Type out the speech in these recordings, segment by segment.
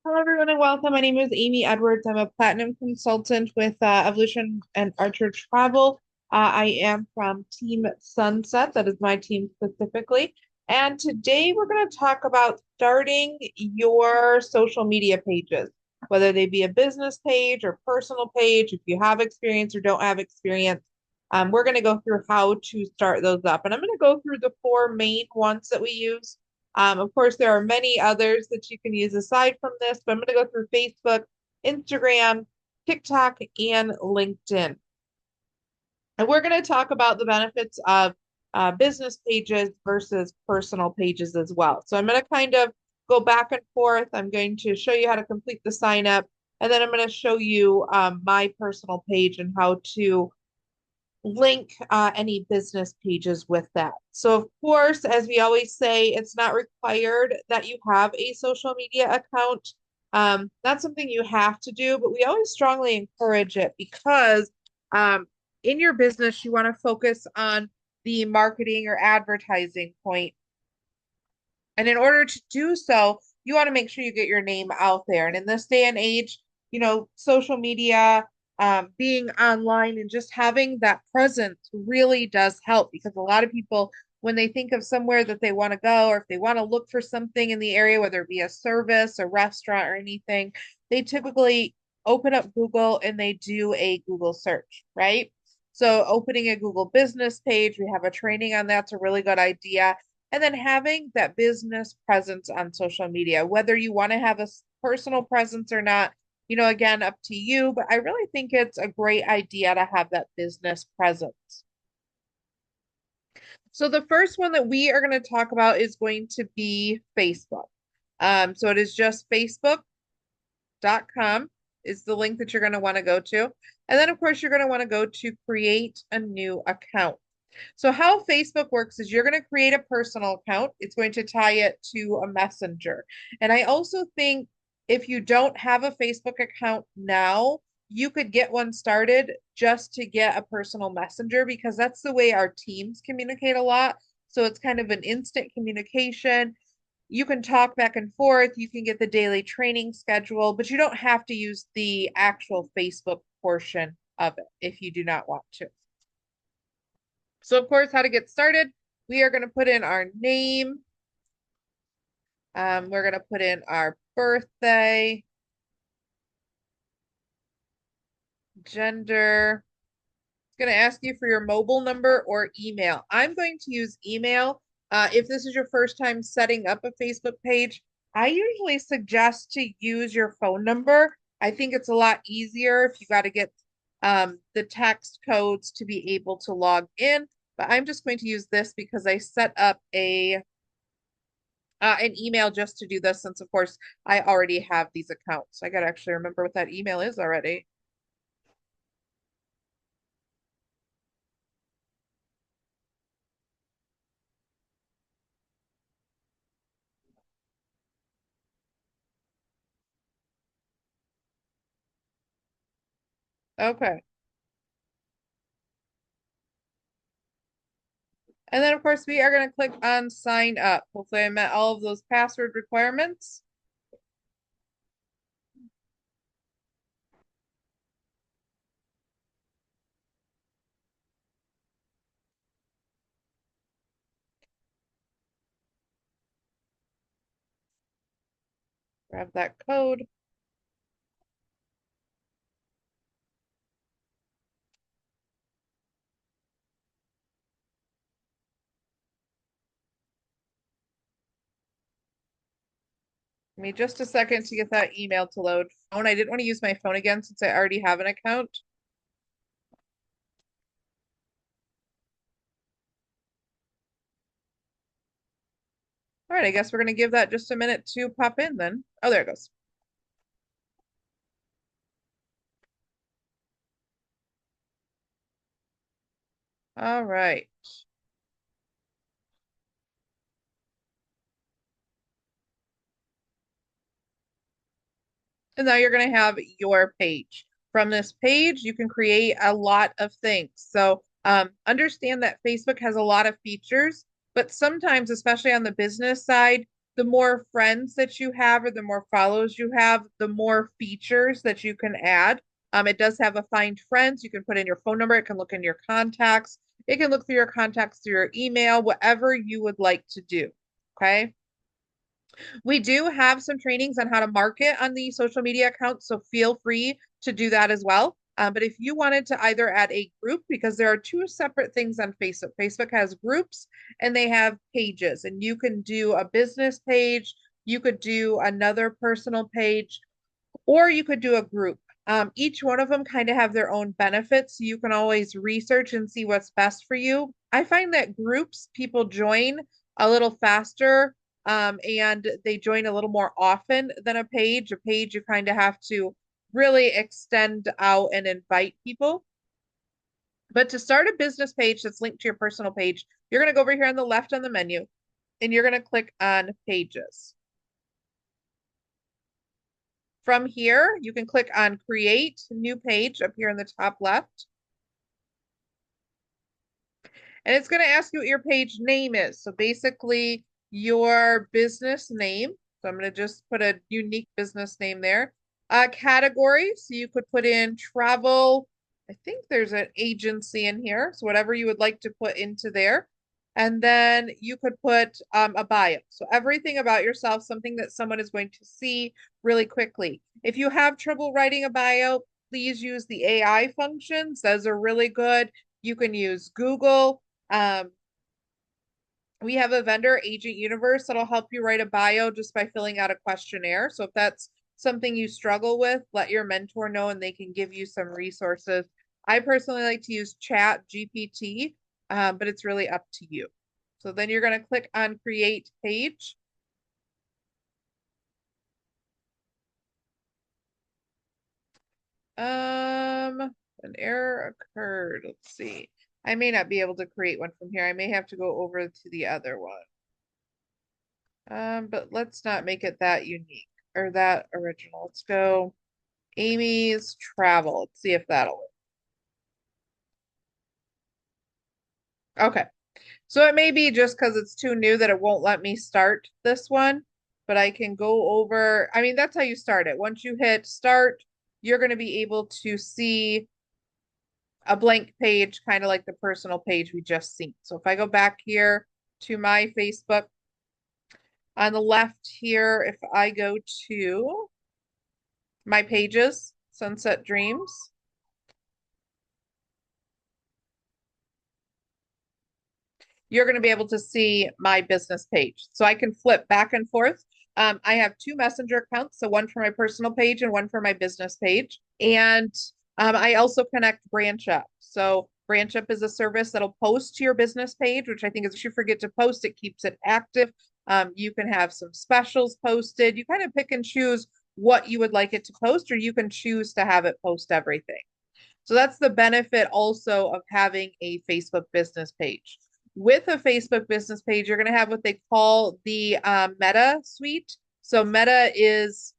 Hello, everyone, and welcome. My name is Amy Edwards. I'm a platinum consultant with Evolution and Archer Travel. I am from Team Sunset. That is my team specifically. And today we're going to talk about starting your social media pages, whether they be a business page or personal page, if you have experience or don't have experience. We're going to go through how to start those up. And I'm going to go through the four main ones that we use. Of course, there are many others that you can use aside from this, but I'm going to go through Facebook, Instagram, TikTok, and LinkedIn. And we're going to talk about the benefits of business pages versus personal pages as well. So I'm going to kind of go back and forth. I'm going to show you how to complete the sign up, and then I'm going to show you my personal page and how to link any business pages with that. So, of course, as we always say, it's not required that you have a social media account. That's something you have to do, but we always strongly encourage it because in your business, you want to focus on the marketing or advertising point. And in order to do so, you want to make sure you get your name out there. And in this day and age, social media, being online and just having that presence really does help because a lot of people, when they think of somewhere that they want to go or if they want to look for something in the area, whether it be a service, a restaurant, or anything, they typically open up Google and they do a Google search, right? So opening a Google business page, we have a training on that's a really good idea. And then having that business presence on social media, whether you want to have a personal presence or not, again, up to you. But I really think it's a great idea to have that business presence. So the first one that we are going to talk about is going to be Facebook. So it is just facebook.com is the link that you're going to want to go to. And then, of course, you're going to want to go to create a new account. So how Facebook works is you're going to create a personal account. It's going to tie it to a messenger. And I also think if you don't have a Facebook account now, you could get one started just to get a personal messenger because that's the way our teams communicate a lot. So it's kind of an instant communication. You can talk back and forth. You can get the daily training schedule, but you don't have to use the actual Facebook portion of it if you do not want to. So of course, how to get started, we are going to put in our name. We're going to put in our birthday, gender. It's going to ask you for your mobile number or email. I'm going to use email. If this is your first time setting up a Facebook page, I usually suggest to use your phone number. I think it's a lot easier if you got to get the text codes to be able to log in. But I'm just going to use this because I set up an email just to do this since, of course, I already have these accounts. I got to actually remember what that email is already. Okay. And then, of course, we are going to click on sign up. Hopefully, I met all of those password requirements. Grab that code. Give me just a second to get that email to load. Phone. I didn't want to use my phone again since I already have an account. All right, I guess we're going to give that just a minute to pop in then. Oh, there it goes. All right. And now you're going to have your page. From this page, you can create a lot of things. So understand that Facebook has a lot of features, but sometimes, especially on the business side, the more friends that you have or the more follows you have, the more features that you can add. It does have a find friends. You can put in your phone number. It can look in your contacts. It can look through your contacts through your email, whatever you would like to do. Okay. We do have some trainings on how to market on the social media accounts, so feel free to do that as well. But if you wanted to either add a group, because there are two separate things on Facebook. Facebook has groups and they have pages, and you can do a business page, you could do another personal page, or you could do a group. Each one of them kind of have their own benefits. So you can always research and see what's best for you. I find that groups, people join a little faster, and they join a little more often than a page. A page, you kind of have to really extend out and invite people. But to start a business page that's linked to your personal page, you're going to go over here on the left on the menu and you're going to click on pages. From here, you can click on create new page up here in the top left. And it's going to ask you what your page name is. So basically your business name. So I'm going to just put a unique business name there. Category. So you could put in travel. I think there's an agency in here. So whatever you would like to put into there. And then you could put a bio. So everything about yourself, something that someone is going to see really quickly. If you have trouble writing a bio, please use the AI functions. Those are really good. You can use Google. Um, we have a vendor, Agent Universe, that'll help you write a bio just by filling out a questionnaire. So if that's something you struggle with, let your mentor know and they can give you some resources. I personally like to use Chat GPT, but it's really up to you. So then you're going to click on Create Page. An error occurred. Let's see. I may not be able to create one from here. I may have to go over to the other one. But let's not make it that unique or that original. Let's go Amy's Travel. Let's see if that'll work. Okay. So it may be just because it's too new that it won't let me start this one, but I can go over. I mean, that's how you start it. Once you hit start, you're going to be able to see a blank page, kind of like the personal page we just seen. So if I go back here to my Facebook, on the left here, if I go to my pages, Sunset Dreams, you're going to be able to see my business page. So I can flip back and forth. I have two messenger accounts, so one for my personal page and one for my business page. And I also connect Branch Up. So Branch Up is a service that'll post to your business page, which I think is if you forget to post, it keeps it active. You can have some specials posted. You kind of pick and choose what you would like it to post, or you can choose to have it post everything. So that's the benefit also of having a Facebook business page. With a Facebook business page, you're going to have what they call the Meta suite. So Meta is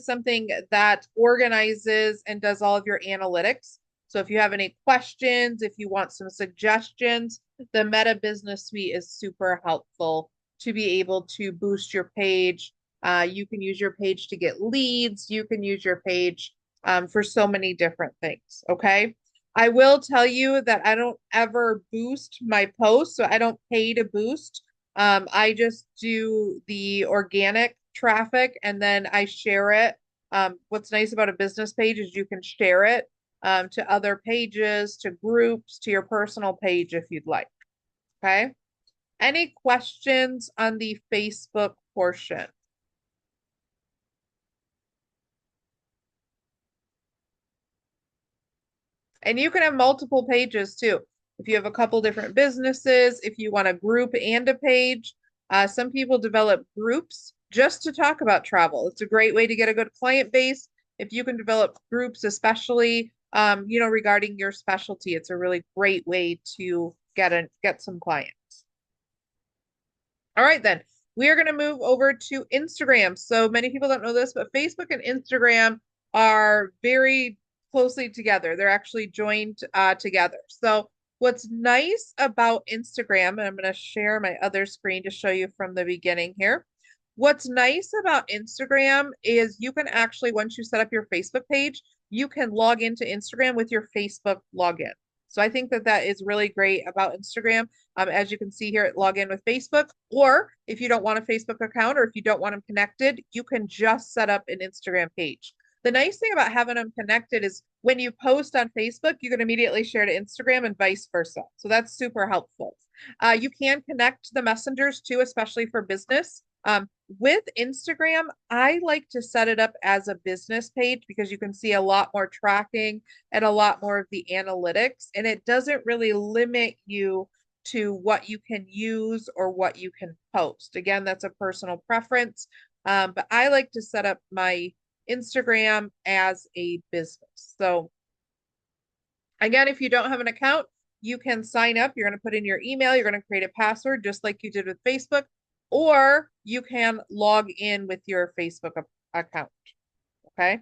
something that organizes and does all of your analytics. So if you have any questions, if you want some suggestions, the Meta Business Suite is super helpful to be able to boost your page. You can use your page to get leads. You can use your page for so many different things. Okay. I will tell you that I don't ever boost my posts, so I don't pay to boost. I just do the organic traffic and then I share it. What's nice about a business page is you can share it to other pages, to groups, to your personal page if you'd like. Okay. Any questions on the Facebook portion? And you can have multiple pages too. If you have a couple different businesses, if you want a group and a page, some people develop groups just to talk about travel. It's a great way to get a good client base. If you can develop groups, especially regarding your specialty, it's a really great way to get some clients. All right, then we are going to move over to Instagram. So many people don't know this, but Facebook and Instagram are very closely together. They're actually joined together. So What's nice about Instagram, and I'm going to share my other screen to show you from the beginning here. What's nice about Instagram is you can actually, once you set up your Facebook page, you can log into Instagram with your Facebook login. So I think that that is really great about Instagram. As you can see here, log in with Facebook, or if you don't want a Facebook account or if you don't want them connected, you can just set up an Instagram page. The nice thing about having them connected is when you post on Facebook, you can immediately share to Instagram and vice versa. So that's super helpful. You can connect the messengers too, especially for business. With Instagram, I like to set it up as a business page because you can see a lot more tracking and a lot more of the analytics, and it doesn't really limit you to what you can use or what you can post. Again, that's a personal preference, but I like to set up my Instagram as a business. So again, if you don't have an account, you can sign up. You're going to put in your email. You're going to create a password just like you did with Facebook, or you can log in with your Facebook account. Okay.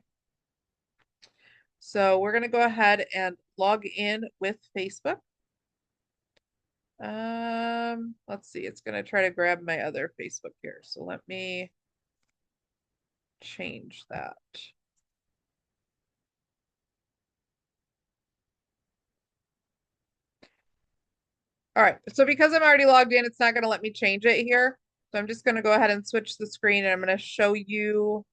So we're going to go ahead and log in with Facebook. Let's see. It's going to try to grab my other Facebook here. So let me change that. All right, so because I'm already logged in, it's not going to let me change it here. So I'm just going to go ahead and switch the screen and I'm going to show you.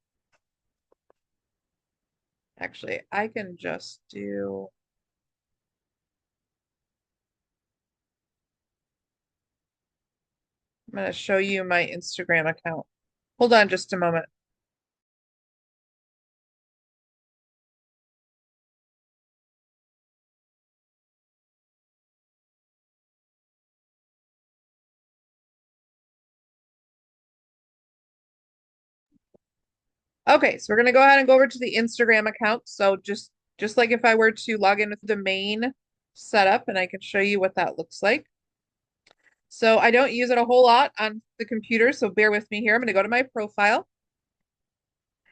Actually, I can just do. I'm going to show you my Instagram account. Hold on just a moment. Okay, so we're going to go ahead and go over to the Instagram account. So just like if I were to log in with the main setup, and I can show you what that looks like. So I don't use it a whole lot on the computer, so bear with me here. I'm going to go to my profile.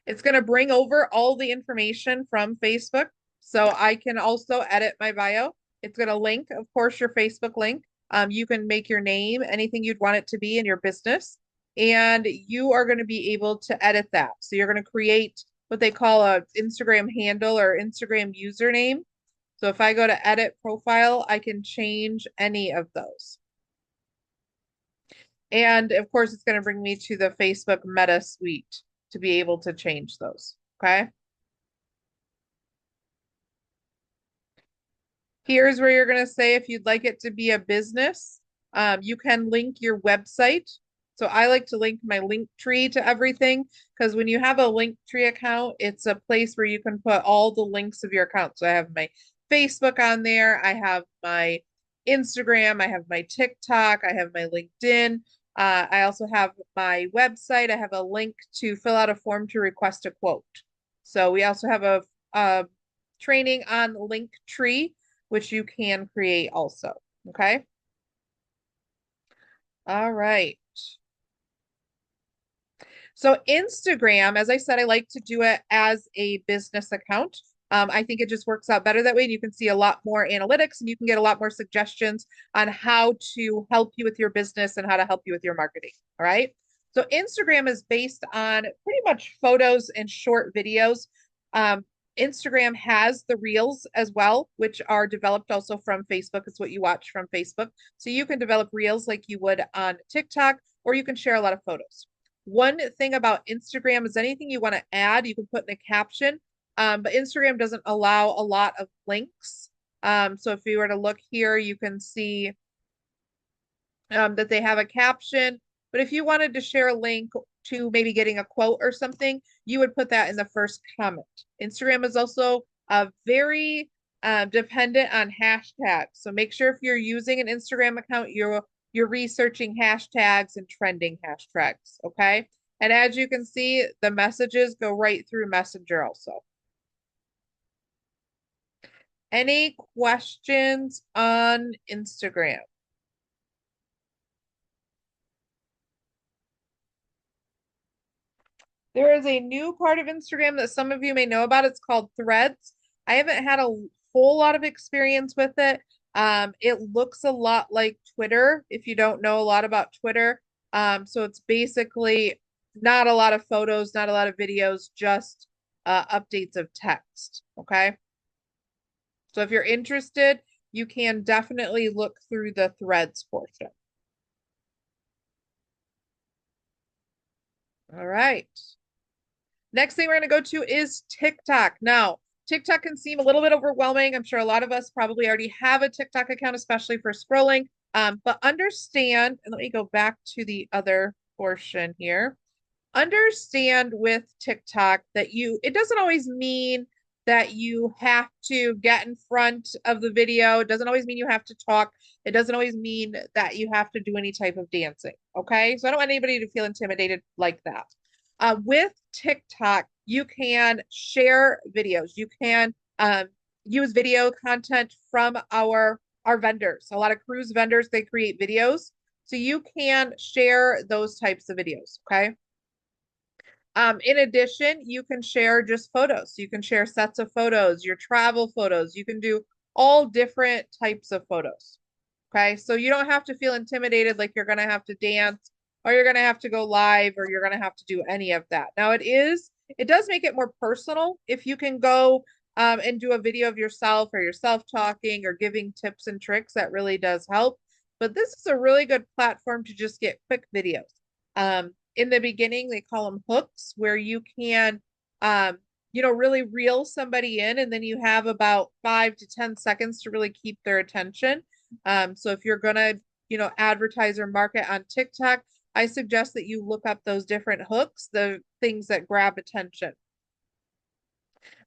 It's going to bring over all the information from Facebook. So I can also edit my bio. It's going to link, of course, your Facebook link. You can make your name, anything you'd want it to be in your business, and you are going to be able to edit that. So you're going to create what they call a Instagram handle or Instagram username. So if I go to edit profile, I can change any of those. And of course, it's going to bring me to the Facebook Meta Suite to be able to change those. Okay. Here's where you're going to say if you'd like it to be a business, you can link your website. So I like to link my link tree to everything because when you have a link tree account, it's a place where you can put all the links of your account. So I have my Facebook on there, I have my Instagram, I have my TikTok, I have my LinkedIn. I also have my website. I have a link to fill out a form to request a quote. So we also have a training on Linktree which you can create also. Okay. All right. So Instagram, as I said, I like to do it as a business account. I think it just works out better that way. And you can see a lot more analytics and you can get a lot more suggestions on how to help you with your business and how to help you with your marketing. All right. So Instagram is based on pretty much photos and short videos. Um, Instagram has the reels as well, which are developed also from Facebook. It's what you watch from Facebook. So you can develop reels like you would on TikTok, or you can share a lot of photos. One thing about Instagram is anything you want to add, you can put in a caption, but Instagram doesn't allow a lot of links. So if you were to look here, you can see that they have a caption. But if you wanted to share a link to maybe getting a quote or something, you would put that in the first comment. Instagram is also very dependent on hashtags. So make sure if you're using an Instagram account, you're researching hashtags and trending hashtags. Okay. And as you can see, the messages go right through Messenger also. Any questions on Instagram? There is a new part of Instagram that some of you may know about. It's called Threads. I haven't had a whole lot of experience with it. It looks a lot like Twitter if you don't know a lot about Twitter. So it's basically not a lot of photos, not a lot of videos, just updates of text. Okay. So if you're interested, you can definitely look through the threads portion. All right. Next thing we're going to go to is TikTok. Now, TikTok can seem a little bit overwhelming. I'm sure a lot of us probably already have a TikTok account, especially for scrolling. But understand, and let me go back to the other portion here. Understand with TikTok that it doesn't always mean that you have to get in front of the video. It doesn't always mean you have to talk. It doesn't always mean that you have to do any type of dancing. Okay. So I don't want anybody to feel intimidated like that. With TikTok, you can share videos. You can use video content from our vendors. A lot of cruise vendors, they create videos. So you can share those types of videos. Okay. In addition, you can share just photos. You can share sets of photos, your travel photos. You can do all different types of photos. Okay. So you don't have to feel intimidated like you're going to have to dance or you're going to have to go live or you're going to have to do any of that. Now, it does make it more personal if you can go and do a video of yourself or yourself talking or giving tips and tricks. That really does help. But this is a really good platform to just get quick videos. In the beginning, they call them hooks, where you can, really reel somebody in, and then you have about 5 to 10 seconds to really keep their attention. So if you're gonna, advertise or market on TikTok, I suggest that you look up those different hooks, the things that grab attention.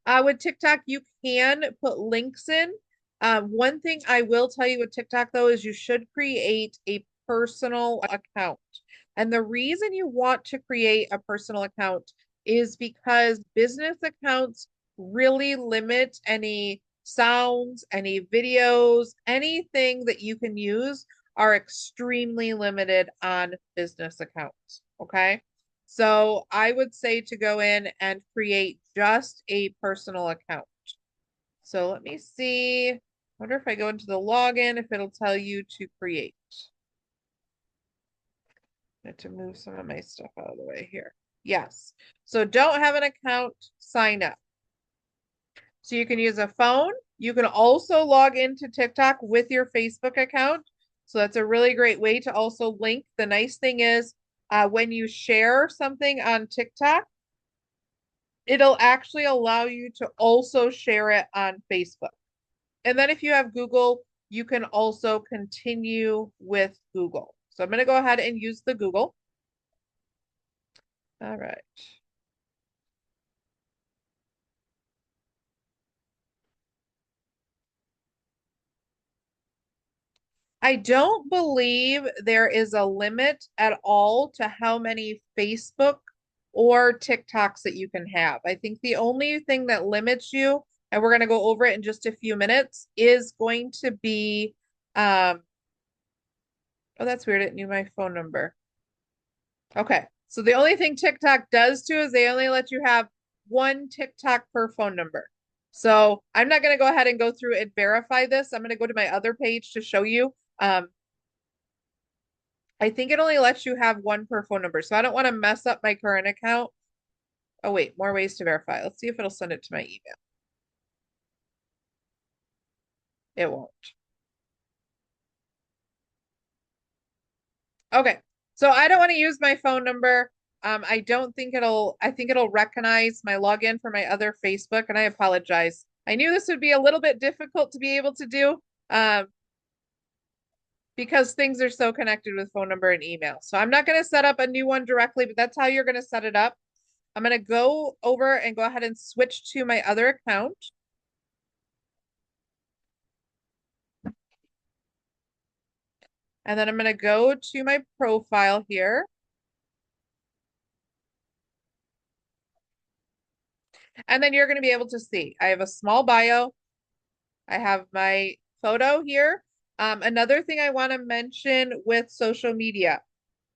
With TikTok, you can put links in. One thing I will tell you with TikTok though is you should create a personal account. And the reason you want to create a personal account is because business accounts really limit any sounds, any videos, anything that you can use are extremely limited on business accounts. Okay. So I would say to go in and create just a personal account. So let me see. I wonder if I go into the login, if it'll tell you to create. I have to move some of my stuff out of the way here. Yes. So don't have an account, sign up. So you can use a phone. You can also log into TikTok with your Facebook account. So that's a really great way to also link. The nice thing is when you share something on TikTok, it'll actually allow you to also share it on Facebook. And then if you have Google, you can also continue with Google. So I'm going to go ahead and use the Google. All right. I don't believe there is a limit at all to how many Facebook or TikToks that you can have. I think the only thing that limits you, and we're going to go over it in just a few minutes, is going to be, oh, that's weird. It knew my phone number. Okay. So the only thing TikTok does too is they only let you have one TikTok per phone number. So I'm not going to go ahead and go through and verify this. I'm going to go to my other page to show you. I think it only lets you have one per phone number. So I don't want to mess up my current account. Oh, wait, more ways to verify. Let's see if it'll send it to my email. It won't. Okay. So I don't want to use my phone number. I don't think I think it'll recognize my login for my other Facebook, and I apologize. I knew this would be a little bit difficult to be able to do because things are so connected with phone number and email. So I'm not going to set up a new one directly, but that's how you're going to set it up. I'm going to go over and go ahead and switch to my other account. And then I'm going to go to my profile here. And then you're going to be able to see I have a small bio. I have my photo here. Another thing I want to mention with social media,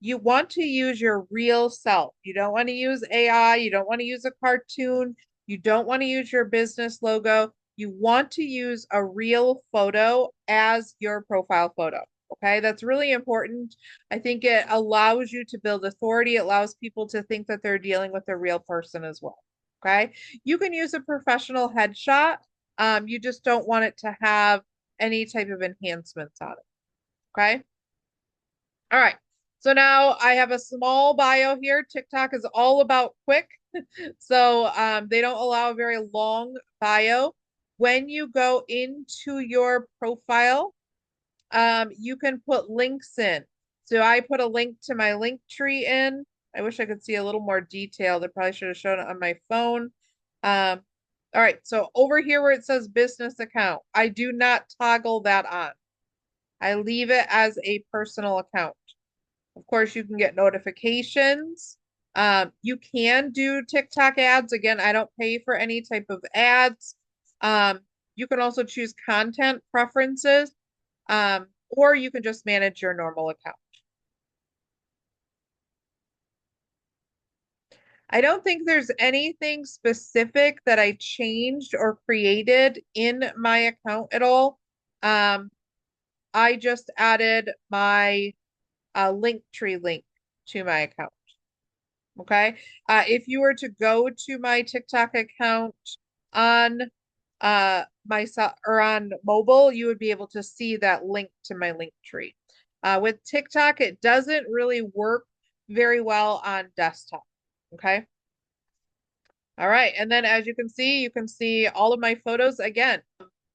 you want to use your real self. You don't want to use AI. You don't want to use a cartoon. You don't want to use your business logo. you want to use a real photo as your profile photo. Okay, that's really important. I think it allows you to build authority. It allows people to think that they're dealing with a real person as well. Okay, you can use a professional headshot. You just don't want it to have any type of enhancements on it. Okay. All right. So now I have a small bio here. TikTok is all about quick. So they don't allow a very long bio. When you go into your profile, you can put links in. So I put a link to my link tree in. I wish I could see a little more detail. I probably should have shown it on my phone. Um, all right, so over here where it says business account, I do not toggle that on. I leave it as a personal account. Of course, you can get notifications. You can do TikTok ads. Again, I don't pay for any type of ads. Um, you can also choose content preferences, or you can just manage your normal account. I don't think there's anything specific that I changed or created in my account at all. Um, I just added my link tree link to my account. Okay. If you were to go to my TikTok account on my or on mobile, you would be able to see that link to my link tree. With TikTok, it doesn't really work very well on desktop. Okay. All right. And then as you can see all of my photos again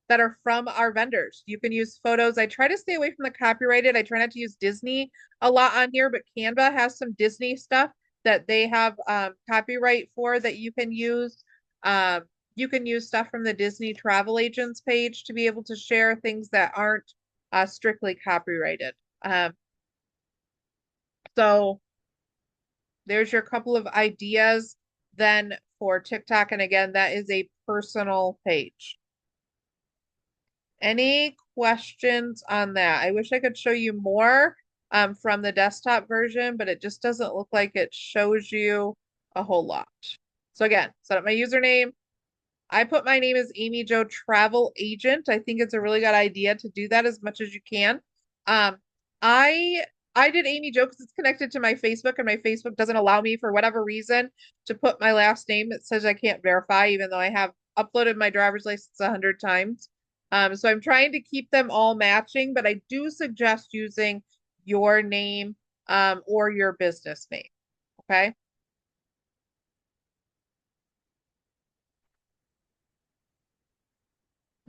that are from our vendors. You can use photos. I try to stay away from the copyrighted. I try not to use Disney a lot on here, but Canva has some Disney stuff that they have copyright for that you can use. You can use stuff from the Disney travel agents page to be able to share things that aren't strictly copyrighted. So there's your couple of ideas then for TikTok. And again, that is a personal page. Any questions on that? I wish I could show you more from the desktop version, but it just doesn't look like it shows you a whole lot. So again, set up my username. I put my name as Amy Jo Travel Agent. I think it's a really good idea to do that as much as you can. Um, I I did Amy Jo because it's connected to my Facebook, and my Facebook doesn't allow me for whatever reason to put my last name. It says I can't verify, even though I have uploaded my driver's license 100 times. So I'm trying to keep them all matching, but I do suggest using your name or your business name. Okay.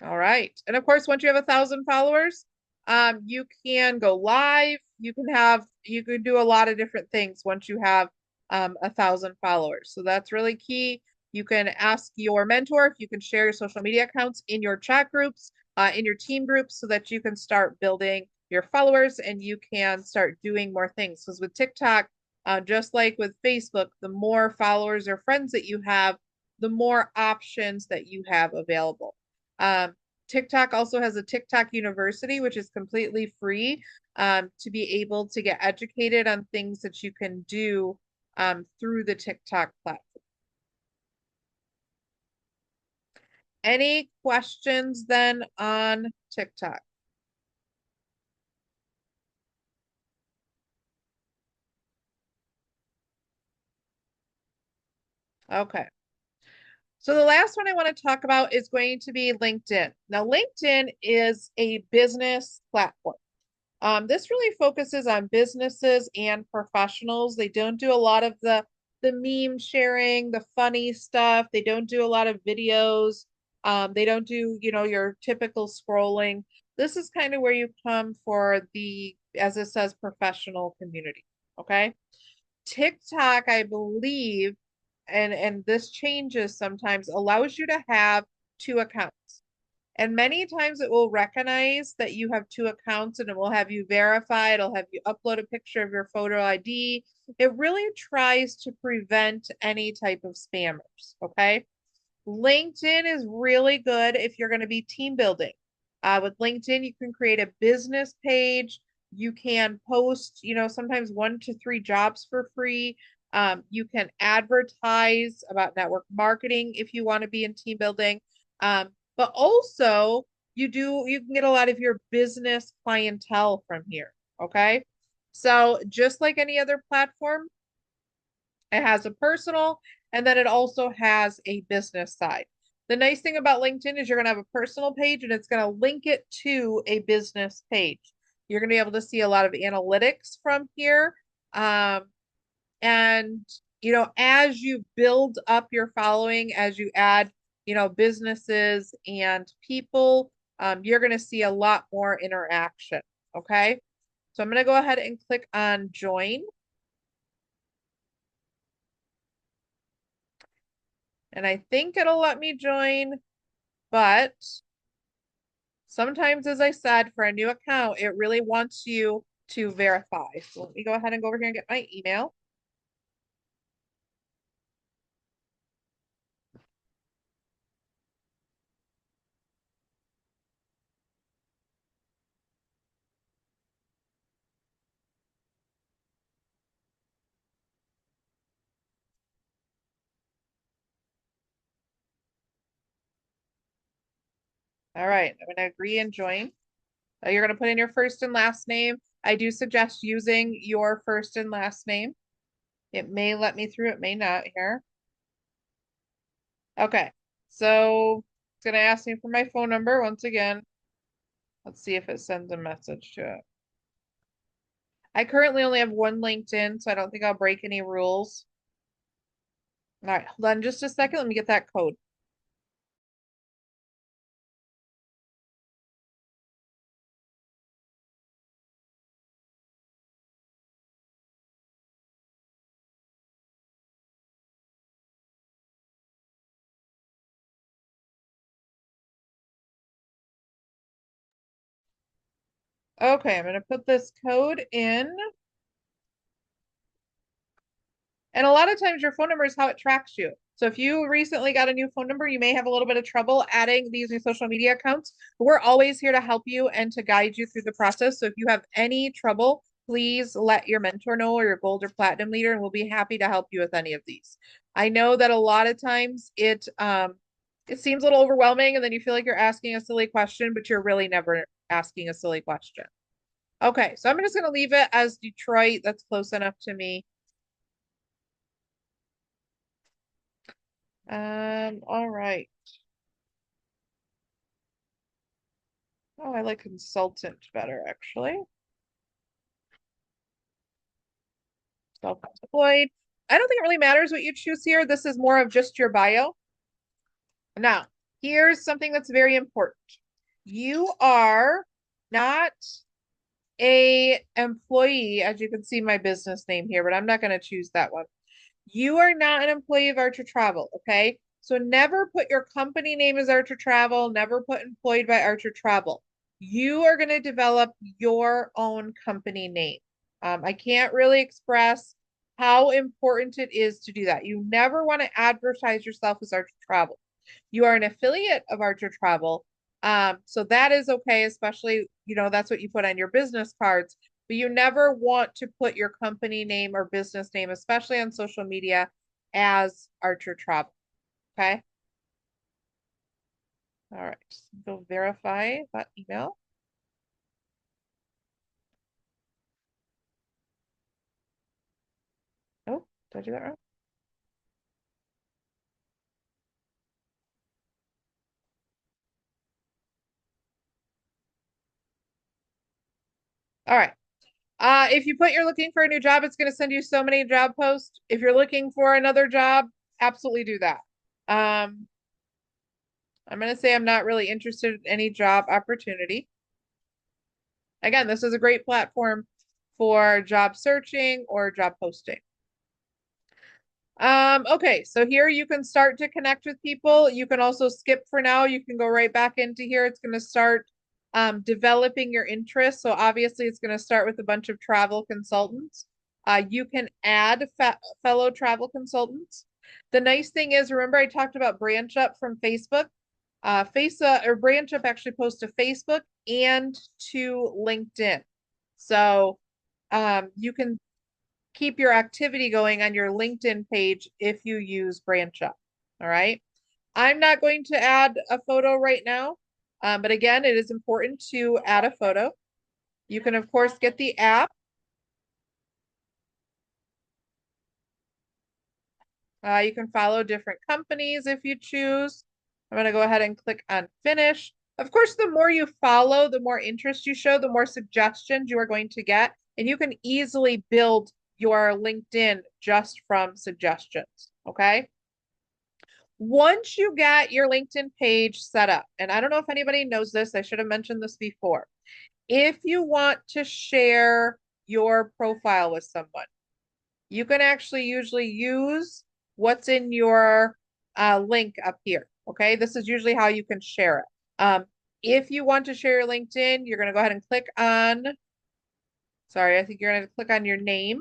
All right. And of course, once you have 1,000 followers, you can go live. You can do a lot of different things once you have 1,000 followers. So that's really key. You can ask your mentor if you can share your social media accounts in your chat groups, in your team groups, so that you can start building your followers and you can start doing more things. Because with TikTok, just like with Facebook, the more followers or friends that you have, the more options that you have available. Um, TikTok also has a TikTok University, which is completely free to be able to get educated on things that you can do through the TikTok platform. Any questions then on TikTok? Okay. So the last one I want to talk about is going to be LinkedIn. Now, LinkedIn is a business platform. This really focuses on businesses and professionals. They don't do a lot of the meme sharing, the funny stuff. They don't do a lot of videos. They don't do, your typical scrolling. This is kind of where you come for the, as it says, professional community. Okay. TikTok, I believe, and this changes sometimes, allows you to have two accounts. And many times it will recognize that you have two accounts and it will have you verify. It'll have you upload a picture of your photo ID. It really tries to prevent any type of spammers. Okay. LinkedIn is really good if you're going to be team building. With LinkedIn, you can create a business page. You can post, sometimes 1 to 3 jobs for free. You can advertise about network marketing if you want to be in team building. but also you can get a lot of your business clientele from here. Okay. So just like any other platform, it has a personal and then it also has a business side. The nice thing about LinkedIn is you're going to have a personal page and it's going to link it to a business page. You're going to be able to see a lot of analytics from here. Um, and, as you build up your following, as you add, businesses and people, you're going to see a lot more interaction. Okay. So I'm going to go ahead and click on join. And I think it'll let me join, but sometimes, as I said, for a new account, it really wants you to verify. So let me go ahead and go over here and get my email. All right, I'm going to agree and join. You're going to put in your first and last name. I do suggest using your first and last name. It may let me through, it may not here. Okay, so it's going to ask me for my phone number once again. Let's see if it sends a message to it. I currently only have one LinkedIn, so I don't think I'll break any rules. All right, hold on just a second. Let me get that code. Okay, I'm going to put this code in. And a lot of times your phone number is how it tracks you. So if you recently got a new phone number, you may have a little bit of trouble adding these new social media accounts. But we're always here to help you and to guide you through the process. So if you have any trouble, please let your mentor know or your gold or platinum leader, and we'll be happy to help you with any of these. I know that a lot of times it seems a little overwhelming and then you feel like you're asking a silly question, but you're really never asking a silly question. Okay, so I'm just going to leave it as Detroit. That's close enough to me. All right. Oh, I like consultant better, actually. Self-employed. I don't think it really matters what you choose here. This is more of just your bio. Now, here's something that's very important. You are not a employee, as you can see my business name here, but I'm not going to choose that one. You are not an employee of Archer Travel, okay? So never put your company name as Archer Travel, never put employed by Archer Travel. You are going to develop your own company name. I can't really express how important it is to do that. You never want to advertise yourself as Archer Travel. You are an affiliate of Archer Travel. So that is okay, especially, that's what you put on your business cards, but you never want to put your company name or business name, especially on social media, as Archer Travel. Okay. All right. Go verify that email. Oh, did I do that wrong? All right. If you put you're looking for a new job, it's going to send you so many job posts. If you're looking for another job, absolutely do that. Um, I'm going to say I'm not really interested in any job opportunity. Again, this is a great platform for job searching or job posting. Okay, so here you can start to connect with people. You can also skip for now. You can go right back into here. It's going to start developing your interests. So obviously it's going to start with a bunch of travel consultants. You can add fellow travel consultants. The nice thing is, remember I talked about branch up from Facebook? Or branch up actually posts to Facebook and to LinkedIn. So you can keep your activity going on your LinkedIn page if you use branch up. All right. I'm not going to add a photo right now, but again, it is important to add a photo. You can, of course, get the app. You can follow different companies if you choose. I'm going to go ahead and click on finish. Of course, the more you follow, the more interest you show, the more suggestions you are going to get. And you can easily build your LinkedIn just from suggestions. Okay. Once you get your LinkedIn page set up, and I don't know if anybody knows this, I should have mentioned this before. If you want to share your profile with someone, you can actually usually use what's in your link up here. Okay, this is usually how you can share it. If you want to share your LinkedIn, you're going to go ahead and click on, sorry, I think you're going to click on your name.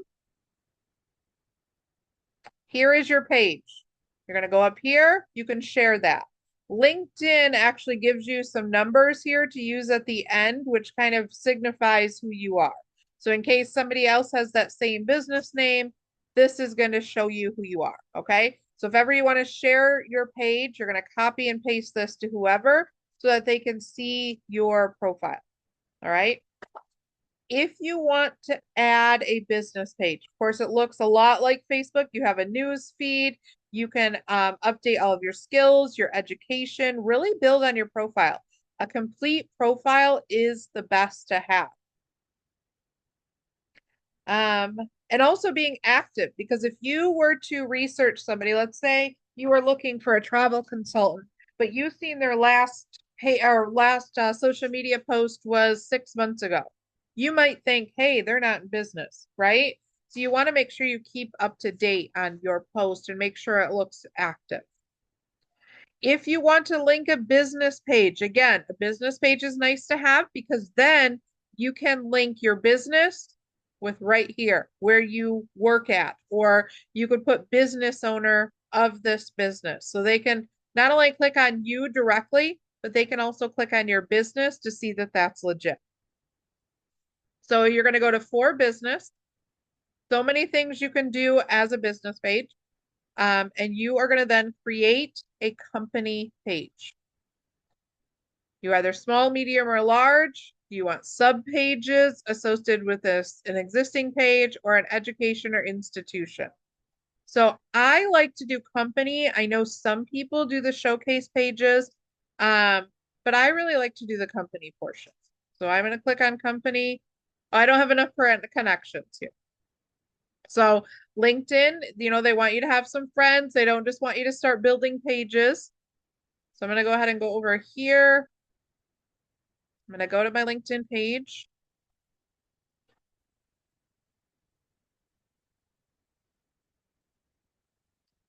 Here is your page. You're going to go up here. You can share that. LinkedIn actually gives you some numbers here to use at the end, which kind of signifies who you are. So in case somebody else has that same business name, this is going to show you who you are. Okay. So if ever you want to share your page, you're going to copy and paste this to whoever so that they can see your profile. All right. If you want to add a business page, of course, it looks a lot like Facebook. You have a news feed. You can update all of your skills, your education, really build on your profile. A complete profile is the best to have. Um, and also being active, because if you were to research somebody, let's say you were looking for a travel consultant, but you've seen their last social media post was 6 months ago, you might think, hey, they're not in business, right? So you want to make sure you keep up to date on your post and make sure it looks active. If you want to link a business page, again, a business page is nice to have because then you can link your business with right here where you work at, or you could put business owner of this business. So they can not only click on you directly, but they can also click on your business to see that that's legit. So you're going to go to for business. So many things you can do as a business page. And you are going to then create a company page. You either small, medium, or large. Do you want sub pages associated with an existing page or an education or institution? So I like to do company. I know some people do the showcase pages, but I really like to do the company portion. So I'm going to click on company. I don't have enough connections here. So LinkedIn, they want you to have some friends. They don't just want you to start building pages. So I'm going to go ahead and go over here. I'm going to go to my LinkedIn page.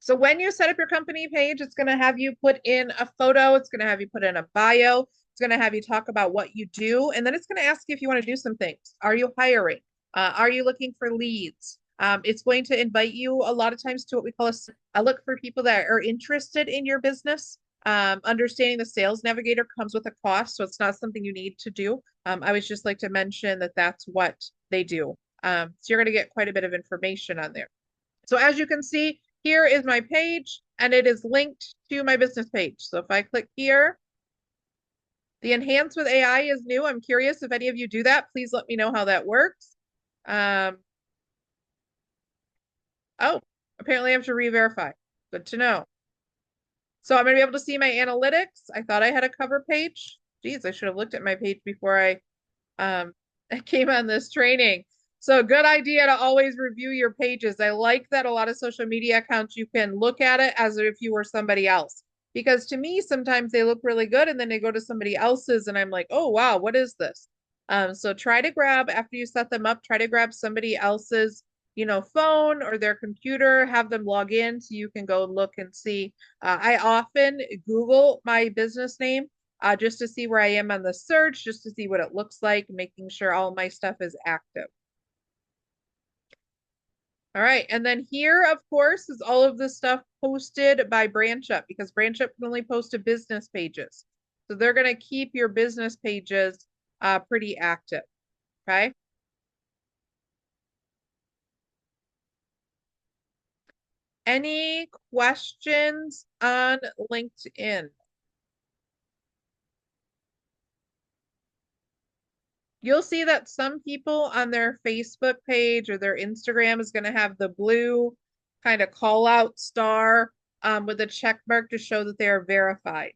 So when you set up your company page, it's going to have you put in a photo. It's going to have you put in a bio. It's going to have you talk about what you do. And then it's going to ask you if you want to do some things. Are you hiring? Are you looking for leads? It's going to invite you a lot of times to what we call a look for people that are interested in your business. Understanding the sales navigator comes with a cost, so it's not something you need to do. I would just like to mention that that's what they do. So you're going to get quite a bit of information on there. So as you can see, here is my page and it is linked to my business page. So if I click here, the Enhance with AI is new. I'm curious if any of you do that. Please let me know how that works. Oh, apparently I have to re-verify. Good to know. So I'm going to be able to see my analytics. I thought I had a cover page. Geez, I should have looked at my page before I came on this training. So good idea to always review your pages. I like that a lot of social media accounts, you can look at it as if you were somebody else. Because to me, sometimes they look really good and then they go to somebody else's and I'm like, oh, wow, what is this? So try to grab, after you set them up, try to grab somebody else's, phone or their computer, have them log in so you can go look and see. I often Google my business name just to see where I am on the search, just to see what it looks like, making sure all my stuff is active. All right, and then here, of course, is all of the stuff posted by BranchUp because BranchUp can only post to business pages. So they're going to keep your business pages pretty active, okay? Any questions on LinkedIn? You'll see that some people on their Facebook page or their Instagram is going to have the blue kind of call out star with a check mark to show that they are verified.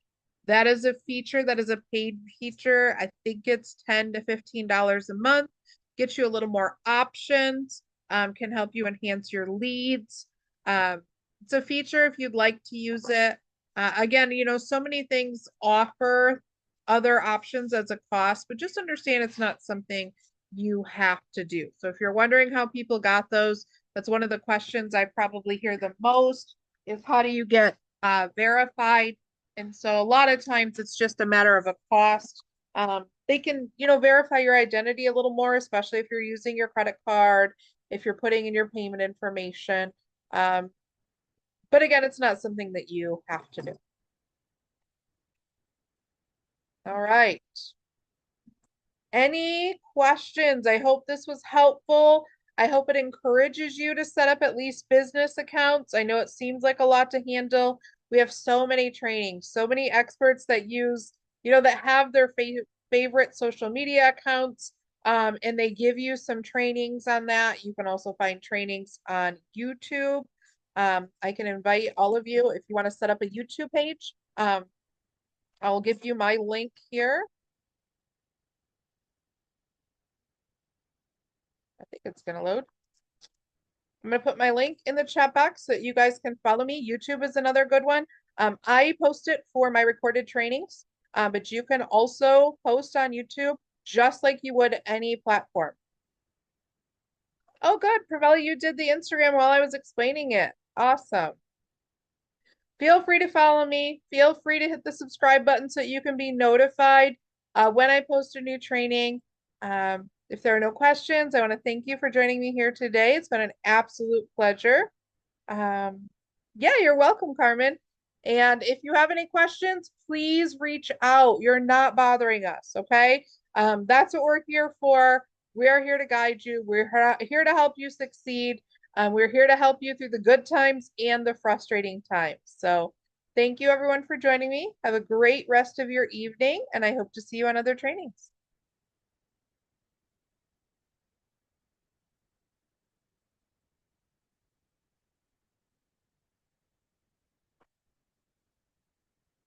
That is a feature that is a paid feature. I think it's $10 to $15 a month. Gets you a little more options, can help you enhance your leads. Um, it's a feature if you'd like to use it. Again, so many things offer other options as a cost, but just understand it's not something you have to do. So if you're wondering how people got those, that's one of the questions I probably hear the most is how do you get verified? And so a lot of times it's just a matter of a cost. They can, verify your identity a little more, especially if you're using your credit card, if you're putting in your payment information. Um, but again, it's not something that you have to do. All right. Any questions? I hope this was helpful. I hope it encourages you to set up at least business accounts. I know it seems like a lot to handle. We have so many trainings, so many experts that use, that have their favorite social media accounts, and they give you some trainings on that. You can also find trainings on YouTube. I can invite all of you if you want to set up a YouTube page. I'll give you my link here. I think it's going to load. I'm going to put my link in the chat box so that you guys can follow me. YouTube is another good one. I post it for my recorded trainings, but you can also post on YouTube just like you would any platform. Oh, good. Pravella, you did the Instagram while I was explaining it. Awesome. Feel free to follow me. Feel free to hit the subscribe button so you can be notified when I post a new training. If there are no questions, I want to thank you for joining me here today. It's been an absolute pleasure. Yeah, you're welcome, Carmen. And if you have any questions, please reach out. You're not bothering us, okay? That's what we're here for. We are here to guide you. We're here to help you succeed. We're here to help you through the good times and the frustrating times. So thank you everyone for joining me. Have a great rest of your evening, and I hope to see you on other trainings.